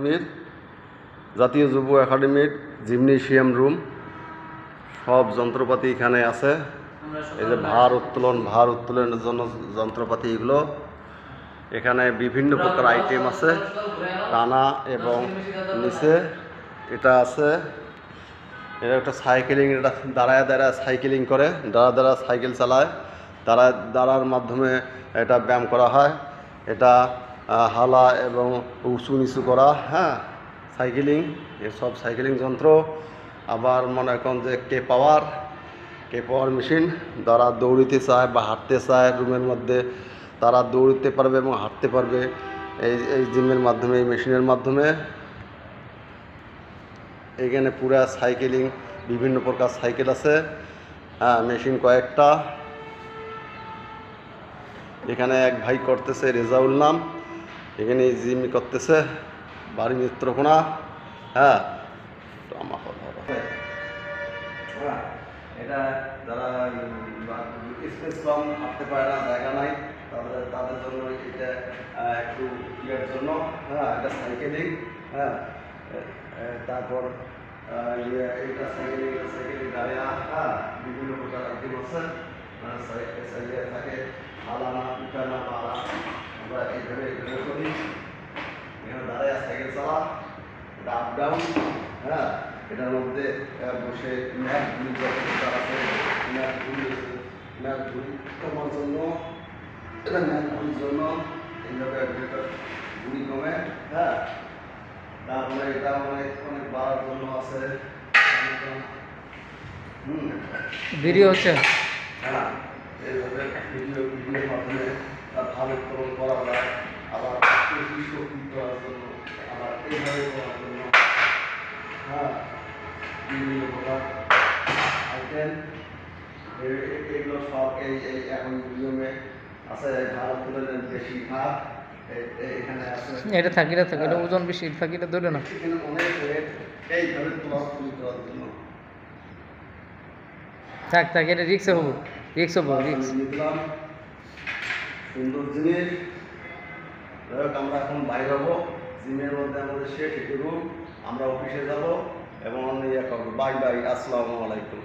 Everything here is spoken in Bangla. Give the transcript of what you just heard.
একাডেমির জাতীয় যুব একাডেমির জিমনেশিয়াম রুম। সব যন্ত্রপাতি এখানে আছে। এই যে ভার উত্তোলনের জন্য যন্ত্রপাতি এগুলো। এখানে বিভিন্ন প্রকার আইটেম আছে, টানা এবং নিচে এটা আছে। এটা একটা সাইকেলিং, এটা দাঁড়ায় সাইকেলিং করে, দাঁড়া সাইকেল চালায়, দাঁড়ার মাধ্যমে এটা ব্যায়াম করা হয়। এটা হালা এবং উঁচু নিচু করা, হ্যাঁ, সাইকেলিং, এসব সাইকেলিং যন্ত্র। আবার মনে করেন যে কে পাওয়ার মেশিন, যারা দৌড়িতে চায় বা হাঁটতে চায় রুমের মধ্যে, তারা দৌড়তে পারবে এবং হাঁটতে পারবে এই জিমের মাধ্যমে, এই মেশিনের মাধ্যমে। এখানে পুরা সাইকেলিং, বিভিন্ন প্রকার সাইকেল আছে, হ্যাঁ, মেশিন কয়েকটা। এখানে এক ভাই করতেছে, রেজাউল নাম, এখানে জিম করতেছে, বাড়ি নেত্রকোনা, হ্যাঁ। তো আমার এটা যারা স্পেস কম, হাঁটতে পারে না, জায়গা নাই, তাদের জন্য এটা একটু ইয়ের জন্য, হ্যাঁ, এটা সাইকেলিং, হ্যাঁ। তারপর এইটা সাইকেলিং দাঁড়িয়ে, হ্যাঁ, বিভিন্ন প্রকার আইটেম আছে। সাইকেল থাকে হালানা, উঠানা, পালা, আমরা এইভাবে করি। এখানে দাঁড়িয়ে সাইকেল চালা, এটা আপ ডাউন, হ্যাঁ। এটার মধ্যে বসে ম্যাট ঘুরি আছে, ম্যাট ঘুরি কমার জন্য, এটা ম্যাট ঘুরির জন্য এইভাবে ঘুরি কমে, হ্যাঁ। তারপরে এটা অনেক বাড়ার জন্য আছে, ভিডিও হচ্ছে, হ্যাঁ। এইভাবে ভিডিওর মাধ্যমে ভার উত্তোলন করা যায়। আবার শক্তি করার জন্য, আবার এইভাবে করার জন্য, হ্যাঁ, বিভিন্ন প্রকার আইটেম। এগুলো সব এই এখন নিয়মে আছে। ভার উত্তোলনের বেশি ভার এখানে আছে। এটা এটা ওজন বেশি থাকিলে ধরে না, এখানে অনেক ওয়েট এইভাবে তুলি করার জন্য। থাক এটা রিক্স হবো। সুন্দর জিনিস। আমরা এখন বাইরে হবো, জিমের মধ্যে আমাদের শেষ একটু রুম, আমরা অফিসে যাব এবং ইয়ে করবো। বাই, আসসালামু আলাইকুম।